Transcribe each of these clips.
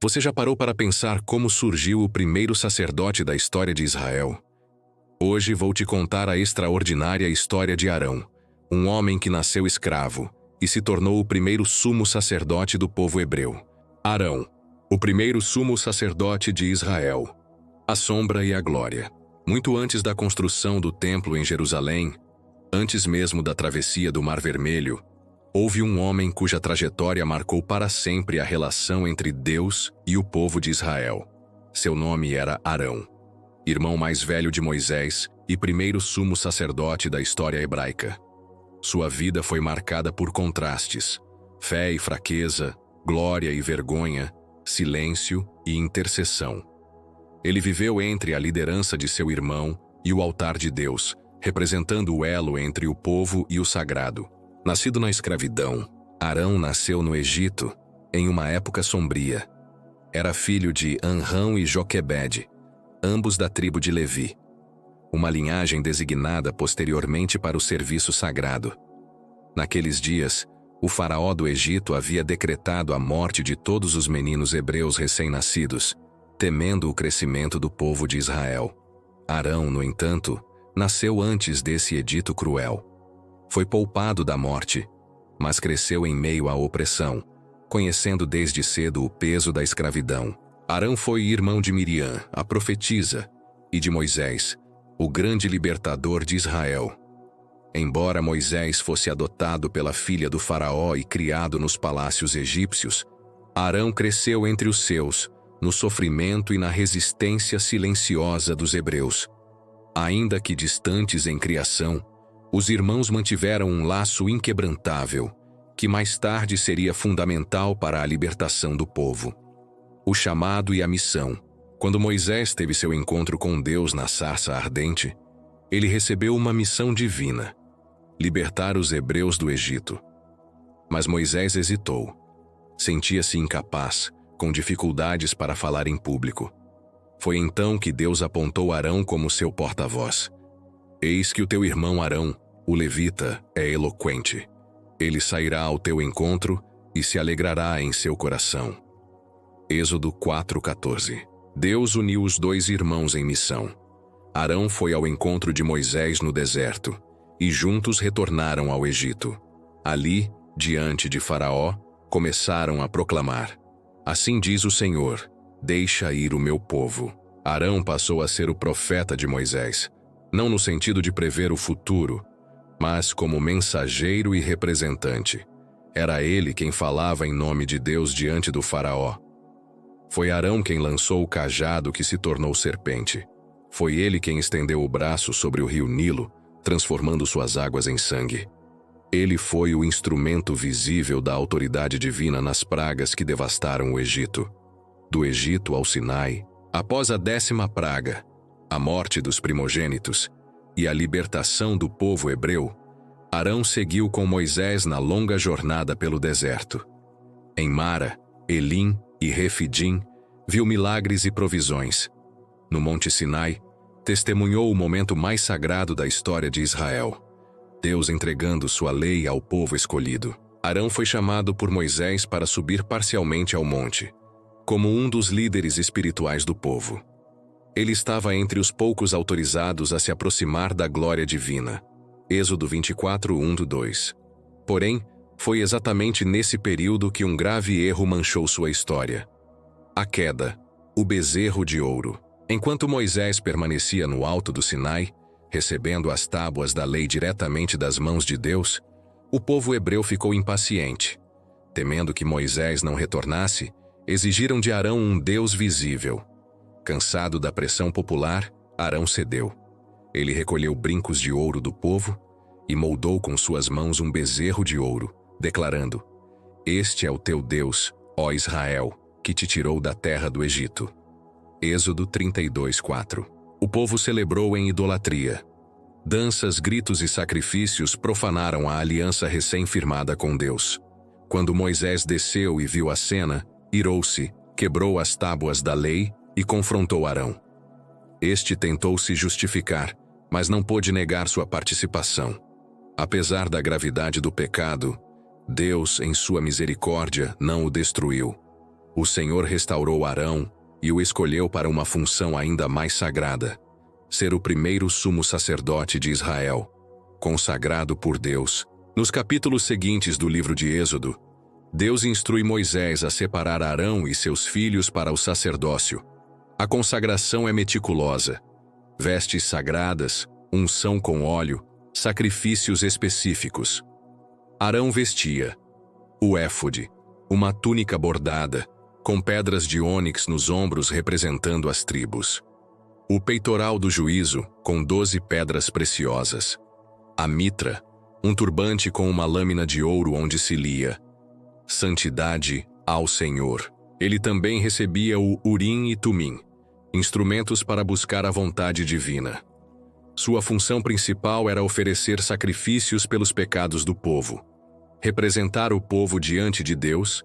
Você já parou para pensar como surgiu o primeiro sacerdote da história de Israel? Hoje vou te contar a extraordinária história de Arão, um homem que nasceu escravo e se tornou o primeiro sumo sacerdote do povo hebreu. Arão, o primeiro sumo sacerdote de Israel. A sombra e a glória. Muito antes da construção do templo em Jerusalém, antes mesmo da travessia do Mar Vermelho, houve um homem cuja trajetória marcou para sempre a relação entre Deus e o povo de Israel. Seu nome era Arão, irmão mais velho de Moisés e primeiro sumo sacerdote da história hebraica. Sua vida foi marcada por contrastes: fé e fraqueza, glória e vergonha, silêncio e intercessão. Ele viveu entre a liderança de seu irmão e o altar de Deus, representando o elo entre o povo e o sagrado. Nascido na escravidão, Arão nasceu no Egito, em uma época sombria. Era filho de Anrão e Joquebede, ambos da tribo de Levi, uma linhagem designada posteriormente para o serviço sagrado. Naqueles dias, o faraó do Egito havia decretado a morte de todos os meninos hebreus recém-nascidos, temendo o crescimento do povo de Israel. Arão, no entanto, nasceu antes desse edito cruel. Foi poupado da morte, mas cresceu em meio à opressão, conhecendo desde cedo o peso da escravidão. Arão foi irmão de Miriam, a profetisa, e de Moisés, o grande libertador de Israel. Embora Moisés fosse adotado pela filha do faraó e criado nos palácios egípcios, Arão cresceu entre os seus, no sofrimento e na resistência silenciosa dos hebreus. Ainda que distantes em criação, os irmãos mantiveram um laço inquebrantável, que mais tarde seria fundamental para a libertação do povo. O chamado e a missão. Quando Moisés teve seu encontro com Deus na sarça ardente, ele recebeu uma missão divina: libertar os hebreus do Egito. Mas Moisés hesitou. Sentia-se incapaz, com dificuldades para falar em público. Foi então que Deus apontou Arão como seu porta-voz. Eis que o teu irmão Arão, o levita, é eloquente. Ele sairá ao teu encontro e se alegrará em seu coração. Êxodo 4:14. Deus uniu os dois irmãos em missão. Arão foi ao encontro de Moisés no deserto, e juntos retornaram ao Egito. Ali, diante de Faraó, começaram a proclamar: Assim diz o Senhor, deixa ir o meu povo. Arão passou a ser o profeta de Moisés, não no sentido de prever o futuro, mas como mensageiro e representante. Era ele quem falava em nome de Deus diante do faraó. Foi Arão quem lançou o cajado que se tornou serpente. Foi ele quem estendeu o braço sobre o rio Nilo, transformando suas águas em sangue. Ele foi o instrumento visível da autoridade divina nas pragas que devastaram o Egito. Do Egito ao Sinai, após a 10ª praga, a morte dos primogênitos e a libertação do povo hebreu, Arão seguiu com Moisés na longa jornada pelo deserto. Em Mara, Elim e Refidim, viu milagres e provisões. No Monte Sinai, testemunhou o momento mais sagrado da história de Israel: Deus entregando sua lei ao povo escolhido. Arão foi chamado por Moisés para subir parcialmente ao monte, como um dos líderes espirituais do povo. Ele estava entre os poucos autorizados a se aproximar da glória divina. Êxodo 24:1-2. Porém, foi exatamente nesse período que um grave erro manchou sua história. A queda, o bezerro de ouro. Enquanto Moisés permanecia no alto do Sinai, recebendo as tábuas da lei diretamente das mãos de Deus, o povo hebreu ficou impaciente. Temendo que Moisés não retornasse, exigiram de Arão um Deus visível. Cansado da pressão popular, Arão cedeu. Ele recolheu brincos de ouro do povo e moldou com suas mãos um bezerro de ouro, declarando: Este é o teu Deus, ó Israel, que te tirou da terra do Egito. Êxodo 32:4. O povo celebrou em idolatria. Danças, gritos e sacrifícios profanaram a aliança recém-firmada com Deus. Quando Moisés desceu e viu a cena, irou-se, quebrou as tábuas da lei e confrontou Arão. Este tentou se justificar, mas não pôde negar sua participação. Apesar da gravidade do pecado, Deus, em sua misericórdia, não o destruiu. O Senhor restaurou Arão e o escolheu para uma função ainda mais sagrada: ser o primeiro sumo sacerdote de Israel, consagrado por Deus. Nos capítulos seguintes do livro de Êxodo, Deus instrui Moisés a separar Arão e seus filhos para o sacerdócio. A consagração é meticulosa: vestes sagradas, unção com óleo, sacrifícios específicos. Arão vestia o éfode, uma túnica bordada, com pedras de ônix nos ombros representando as tribos. O peitoral do juízo, com 12 pedras preciosas. A mitra, um turbante com uma lâmina de ouro onde se lia: Santidade ao Senhor. Ele também recebia o Urim e Tumim, instrumentos para buscar a vontade divina. Sua função principal era oferecer sacrifícios pelos pecados do povo, representar o povo diante de Deus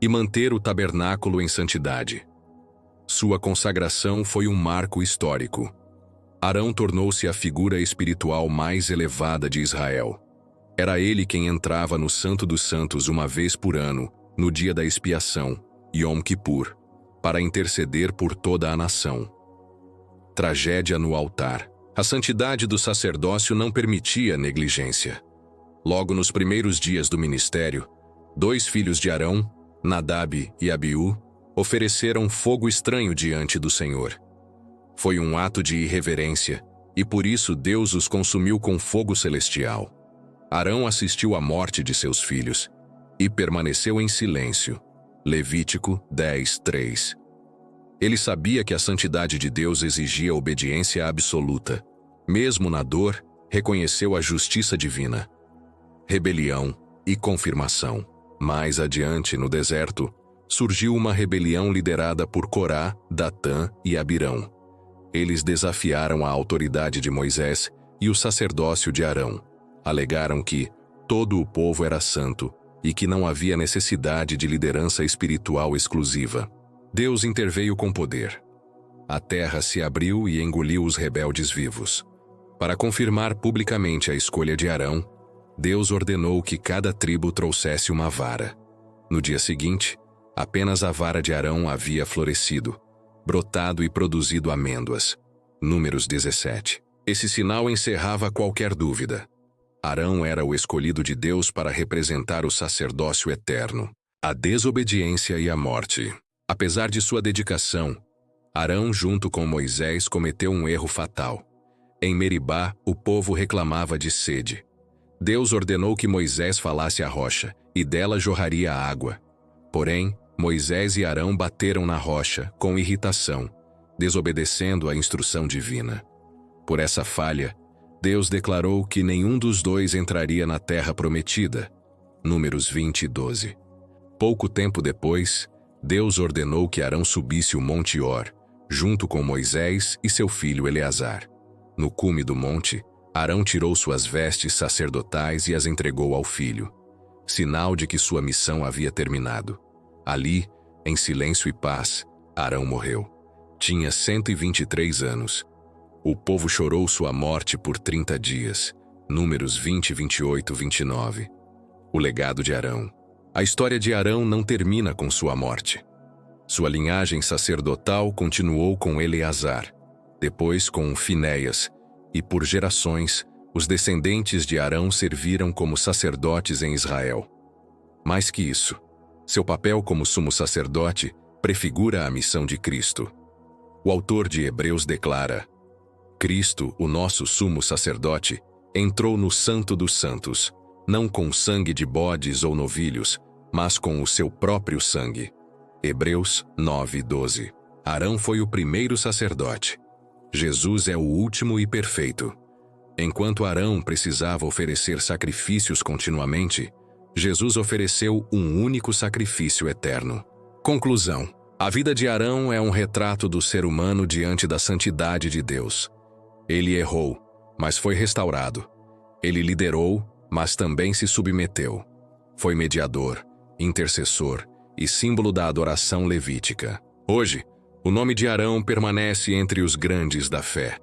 e manter o tabernáculo em santidade. Sua consagração foi um marco histórico. Arão tornou-se a figura espiritual mais elevada de Israel. Era ele quem entrava no Santo dos Santos uma vez por ano, no dia da expiação, Yom Kippur, para interceder por toda a nação. Tragédia no altar. A santidade do sacerdócio não permitia negligência. Logo nos primeiros dias do ministério, 2 filhos de Arão, Nadab e Abiú, ofereceram fogo estranho diante do Senhor. Foi um ato de irreverência, e por isso Deus os consumiu com fogo celestial. Arão assistiu à morte de seus filhos e permaneceu em silêncio. Levítico 10:3. Ele sabia que a santidade de Deus exigia obediência absoluta. Mesmo na dor, reconheceu a justiça divina. Rebelião e confirmação. Mais adiante, no deserto, surgiu uma rebelião liderada por Corá, Datã e Abirão. Eles desafiaram a autoridade de Moisés e o sacerdócio de Arão. Alegaram que todo o povo era santo e que não havia necessidade de liderança espiritual exclusiva. Deus interveio com poder. A terra se abriu e engoliu os rebeldes vivos. Para confirmar publicamente a escolha de Arão, Deus ordenou que cada tribo trouxesse uma vara. No dia seguinte, apenas a vara de Arão havia florescido, brotado e produzido amêndoas. Números 17. Esse sinal encerrava qualquer dúvida. Arão era o escolhido de Deus para representar o sacerdócio eterno. A desobediência e a morte. Apesar de sua dedicação, Arão, junto com Moisés, cometeu um erro fatal. Em Meribá, o povo reclamava de sede. Deus ordenou que Moisés falasse à rocha, e dela jorraria água. Porém, Moisés e Arão bateram na rocha, com irritação, desobedecendo a instrução divina. Por essa falha, Deus declarou que nenhum dos dois entraria na terra prometida. Números 20:12. Pouco tempo depois, Deus ordenou que Arão subisse o Monte Hor, junto com Moisés e seu filho Eleazar. No cume do monte, Arão tirou suas vestes sacerdotais e as entregou ao filho, sinal de que sua missão havia terminado. Ali, em silêncio e paz, Arão morreu. Tinha 123 anos. O povo chorou sua morte por 30 dias. Números 20, 28, 29. O legado de Arão. A história de Arão não termina com sua morte. Sua linhagem sacerdotal continuou com Eleazar, depois com Finéias, e por gerações, os descendentes de Arão serviram como sacerdotes em Israel. Mais que isso, seu papel como sumo sacerdote prefigura a missão de Cristo. O autor de Hebreus declara: Cristo, o nosso sumo sacerdote, entrou no Santo dos Santos, não com sangue de bodes ou novilhos, mas com o seu próprio sangue. Hebreus 9:12. Arão foi o primeiro sacerdote. Jesus é o último e perfeito. Enquanto Arão precisava oferecer sacrifícios continuamente, Jesus ofereceu um único sacrifício eterno. Conclusão: a vida de Arão é um retrato do ser humano diante da santidade de Deus. Ele errou, mas foi restaurado. Ele liderou, mas também se submeteu. Foi mediador, intercessor e símbolo da adoração levítica. Hoje, o nome de Arão permanece entre os grandes da fé.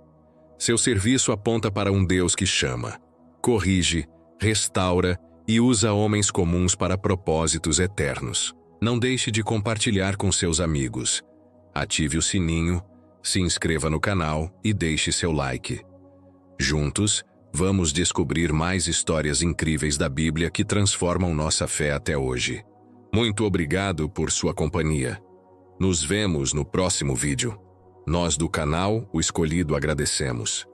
Seu serviço aponta para um Deus que chama, corrige, restaura e usa homens comuns para propósitos eternos. Não deixe de compartilhar com seus amigos. Ative o sininho, se inscreva no canal e deixe seu like. Juntos, vamos descobrir mais histórias incríveis da Bíblia que transformam nossa fé até hoje. Muito obrigado por sua companhia. Nos vemos no próximo vídeo. Nós do canal O Escolhido agradecemos.